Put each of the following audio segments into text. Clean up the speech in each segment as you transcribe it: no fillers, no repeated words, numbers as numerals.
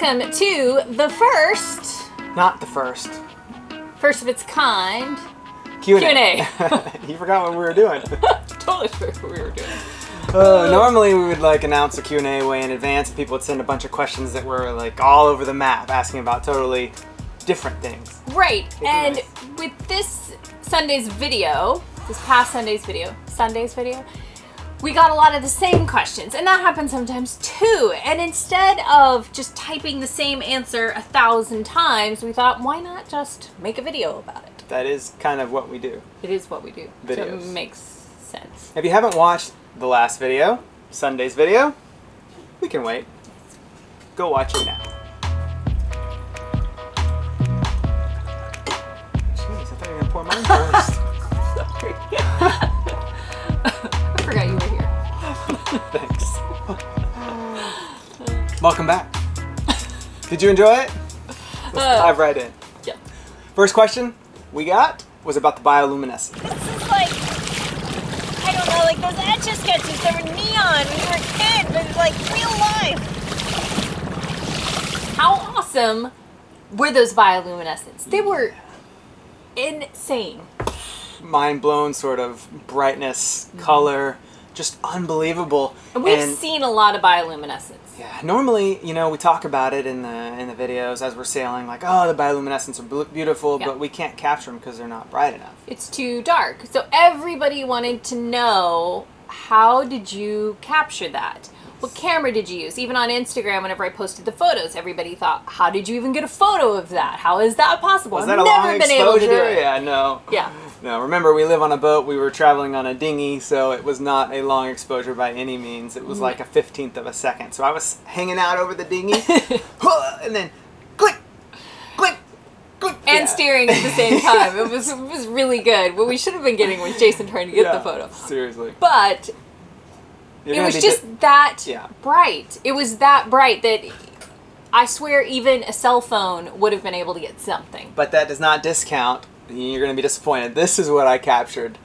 welcome to the first... Not the first. First of its kind. Q&A. You forgot what we were doing. Totally forgot what we were doing. Normally we would announce a Q&A way in advance, and people would send a bunch of questions that were all over the map, asking about totally different things. Right, and with this Sunday's video, this past Sunday's video, we got a lot of the same questions, and that happens sometimes too. And instead of just typing the same answer 1,000 times, we thought, why not just make a video about it? That is kind of what we do. It is what we do. Videos. So it makes sense. If you haven't watched the last video, Sunday's video, we can wait. Go watch it now. Jeez, I thought you were going to pour mine first. Sorry. I forgot you were here. Thanks. Welcome back. Did you enjoy it? Let's dive right in. Yeah. First question we got was about the bioluminescence. This is I don't know, those Etch-a-Sketches that were neon when you were a kid, but it's real life. How awesome were those bioluminescence? They were insane. Mind blown sort of brightness, color, just unbelievable. And we've seen a lot of bioluminescence. Yeah, normally, we talk about it in the videos as we're sailing, oh, the bioluminescence are beautiful, but we can't capture them because they're not bright enough. It's too dark. So everybody wanted to know, how did you capture that? What camera did you use? Even on Instagram, whenever I posted the photos, everybody thought, how did you even get a photo of that? How is that possible? Was that I've a never long been exposure? able to do it. Yeah, no. Yeah. No, remember, we live on a boat. We were traveling on a dinghy, so it was not a long exposure by any means. It was a 1/15 of a second. So I was hanging out over the dinghy, and then click, click, click. And steering at the same time. It was really good. What we should have been getting was Jason trying to get the photo. Seriously. But it was just that bright. It was that bright that I swear even a cell phone would have been able to get something. But that does not discount. You're going to be disappointed. This is what I captured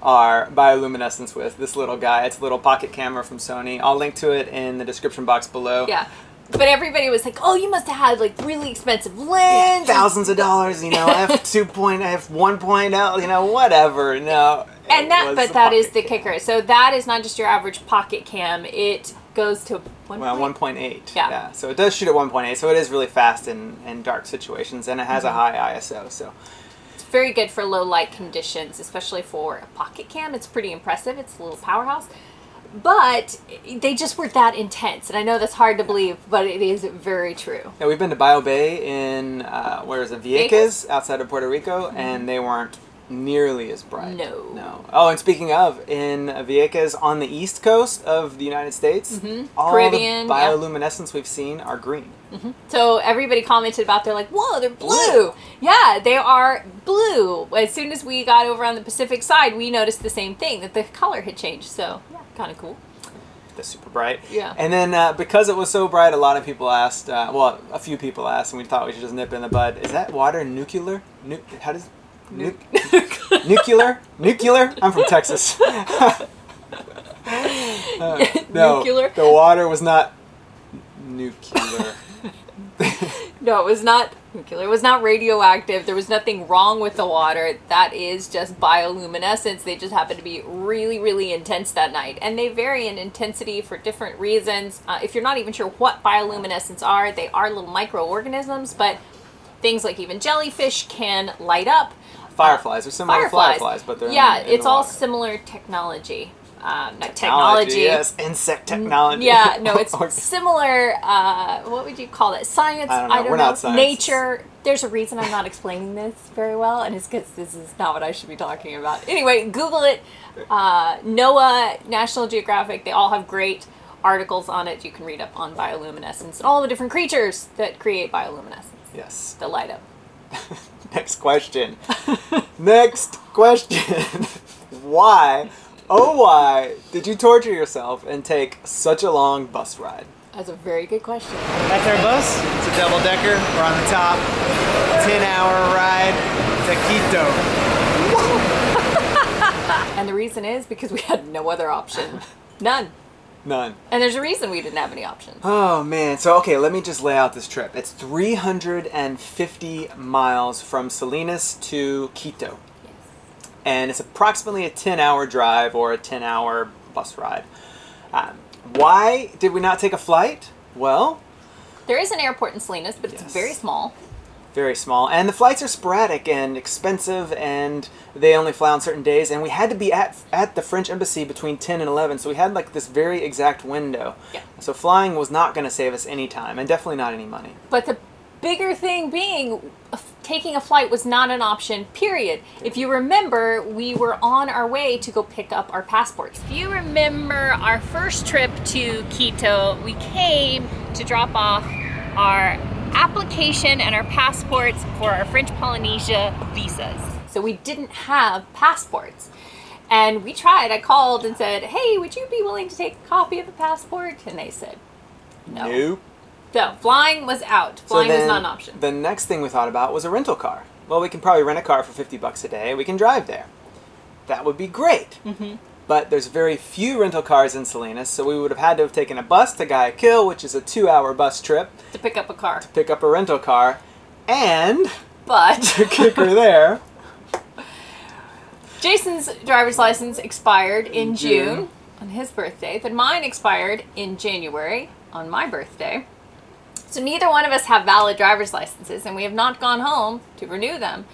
our bioluminescence with. This little guy. It's a little pocket camera from Sony. I'll link to it in the description box below. Yeah. But everybody was like, oh, you must have had really expensive lens. Yeah, thousands of dollars, f2.0, f1.0, whatever. No. That is the kicker. So that is not just your average pocket cam. It goes to 1.8. Yeah. So it does shoot at 1.8. So it is really fast in dark situations, and it has a high ISO. So it's very good for low light conditions, especially for a pocket cam. It's pretty impressive. It's a little powerhouse. But they just were that intense. And I know that's hard to believe, but it is very true. Yeah, we've been to Bio Bay in, Vieques, outside of Puerto Rico, and they weren't nearly as bright. No. Oh, and speaking of, in Vieques on the east coast of the United States, all Caribbean, the bioluminescence we've seen are green. So everybody commented about, they're like, whoa, they're blue. Yeah, they are blue. As soon as we got over on the Pacific side, we noticed the same thing, that the color had changed. So, yeah, kind of cool. That's super bright. Yeah. And then because it was so bright, a lot of people asked, a few people asked, and we thought we should just nip it in the bud. Is that water nuclear? How does... Nuclear? I'm from Texas. No, nuclear? The water was not nuclear. No, it was not nuclear. It was not radioactive. There was nothing wrong with the water. That is just bioluminescence. They just happened to be really, really intense that night. And they vary in intensity for different reasons. If you're not even sure what bioluminescence are, they are little microorganisms, but things like even jellyfish can light up. Fireflies are similar to fireflies, but they're in it's the all water. similar technology. Not technology. Yes, insect technology. Yeah, no, it's similar. What would you call it? Science? I don't know. We're not science. Nature. There's a reason I'm not explaining this very well, and it's because this is not what I should be talking about. Anyway, Google it. NOAA, National Geographic, they all have great articles on it. You can read up on bioluminescence and all the different creatures that create bioluminescence. Yes. That light up. Next question. Why, oh why, did you torture yourself and take such a long bus ride? That's a very good question. That's our bus. It's a double-decker. We're on the top. 10-hour ride to Quito. And the reason is because we had no other option. None. None. And there's a reason we didn't have any options. Oh man, so okay, let me just lay out this trip. It's 350 miles from Salinas to Quito. Yes. And it's approximately a 10-hour drive or a 10-hour bus ride. Why did we not take a flight? Well, There is an airport in Salinas, but it's Yes. very small. very small. And the flights are sporadic and expensive, and they only fly on certain days. And we had to be at the French embassy between 10 and 11, so we had like this very exact window. Yeah. So flying was not going to save us any time, and definitely not any money. But the bigger thing being, taking a flight was not an option, period. If you remember, we were on our way to go pick up our passports. If you remember our first trip to Quito, we came to drop off our application and our passports for our French Polynesia visas. So we didn't have passports. And we tried. I called and said, hey, would you be willing to take a copy of a passport? And they said, no. Nope. So flying was out. Flying was not an option. The next thing we thought about was a rental car. Well, we can probably rent a car for $50 a day. We can drive there. That would be great. Mm-hmm. But there's very few rental cars in Salinas, so we would have had to have taken a bus to Guayaquil, which is a 2-hour bus trip, To pick up a car. pick up a rental car, and But the kicker there, Jason's driver's license expired in June. June on his birthday, but mine expired in January on my birthday. So neither one of us have valid driver's licenses, and we have not gone home to renew them.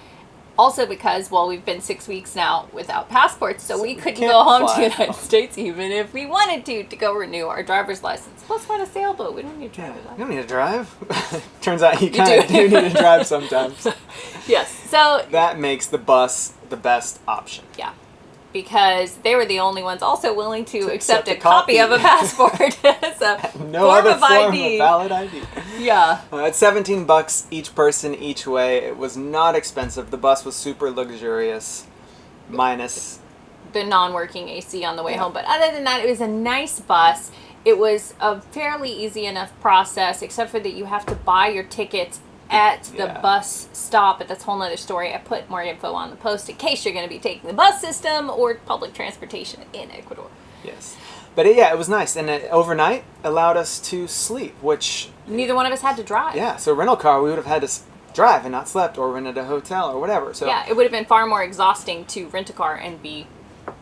Also because, well, we've been 6 weeks now without passports, so we couldn't can't go home to fly. the United States even if we wanted to go renew our driver's license. Plus, we're on a sailboat. We don't need a yeah, driver's you license. don't need to drive. Turns out you kind of do. do need to drive sometimes. Yes, so That makes the bus the best option. yeah, because they were the only ones also willing to accept accept a a copy copy. of a passport as a No form other of form ID. of valid ID. Yeah, At $17 each person each way, it was not expensive. The bus was super luxurious, minus. the non-working AC on the way Yeah. home. But other than that, it was a nice bus. It was a fairly easy enough process, except for that you have to buy your tickets at the Yeah. bus stop. But that's a whole nother story. I put more info on the post in case you're going to be taking the bus system or public transportation in Ecuador. Yes. But it was nice. And it overnight allowed us to sleep, which, Neither one of us had to drive. yeah, so rental car, we would have had to drive and not slept or rented a hotel or whatever. So Yeah, it would have been far more exhausting to rent a car and be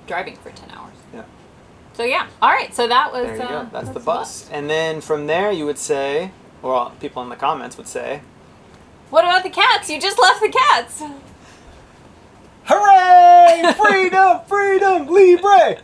driving for 10 hours. Yeah. So yeah, all right. So that was There you go. That's the bus. And then from there you would say, or people in the comments would say, What about the cats? You just left the cats. hooray! Freedom! Freedom! Libre!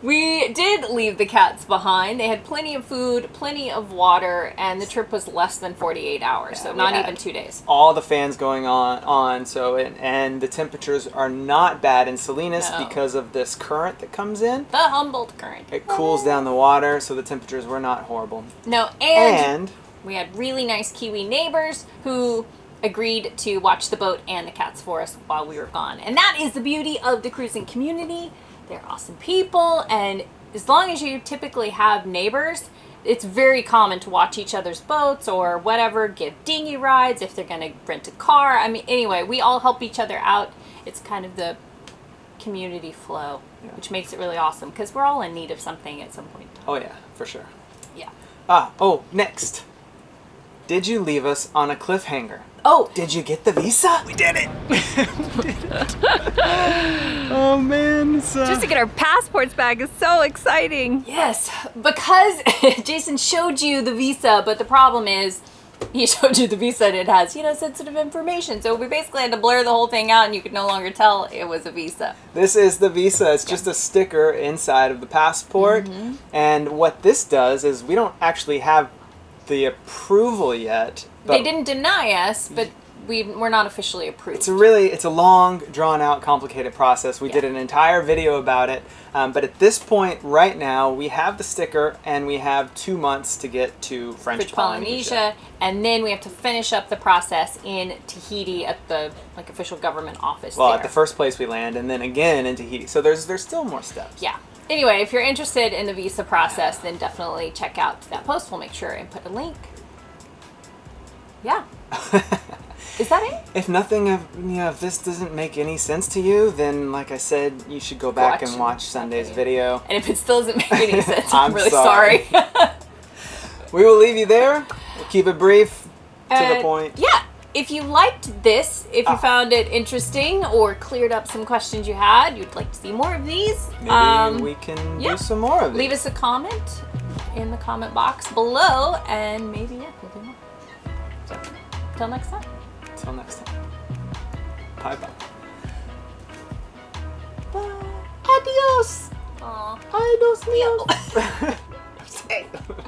We did leave the cats behind. They had plenty of food, plenty of water, and the trip was less than 48 hours, Yeah, so we not had even 2 days. All the fans going on, so and the temperatures are not bad in Salinas No. because of this current that comes in. The Humboldt current. It cools down the water, so the temperatures were not horrible. No, and we had really nice Kiwi neighbors who agreed to watch the boat and the cats for us while we were gone. And that is the beauty of the cruising community. They're awesome people, and as long as you typically have neighbors, it's very common to watch each other's boats or whatever, give dinghy rides if they're going to rent a car. I mean, anyway, we all help each other out. It's kind of the community flow, Yeah. which makes it really awesome because we're all in need of something at some point. Oh yeah, for sure. Yeah. Next. Did you leave us on a cliffhanger? Oh, Did you get the visa? We did it! Oh man, Just to get our passports back is so exciting. yes, because Jason showed you the visa, but the problem is he showed you the visa and it has, sensitive information. So we basically had to blur the whole thing out and you could no longer tell it was a visa. This is the visa. It's just a sticker inside of the passport. Mm-hmm. And what this does is we don't actually have the approval yet. But They didn't deny us, but we're not officially approved. it's a long, drawn out, complicated process. We did an entire video about it. But at this point, right now, we have the sticker and we have 2 months to get to French Polynesia. And then we have to finish up the process in Tahiti at the official government office Well, there. at the first place we land, and then again in Tahiti. So there's still more steps. Yeah. Anyway, if you're interested in the visa process, then definitely check out that post. We'll make sure and put a link. Yeah. Is that it? If nothing of if this doesn't make any sense to you, then like I said, you should go back and watch Sunday's video. And if it still doesn't make any sense, I'm I'm really sorry. sorry. We will leave you there. We'll keep it brief, to the point. Yeah. If you liked this, if you found it interesting or cleared up some questions you had, you'd like to see more of these, Maybe we can do some more of these. leave us a comment in the comment box below, and maybe we'll do more. So, till next time. Until next time. Bye-bye. Bye. Adios. Aw. Adios, míos.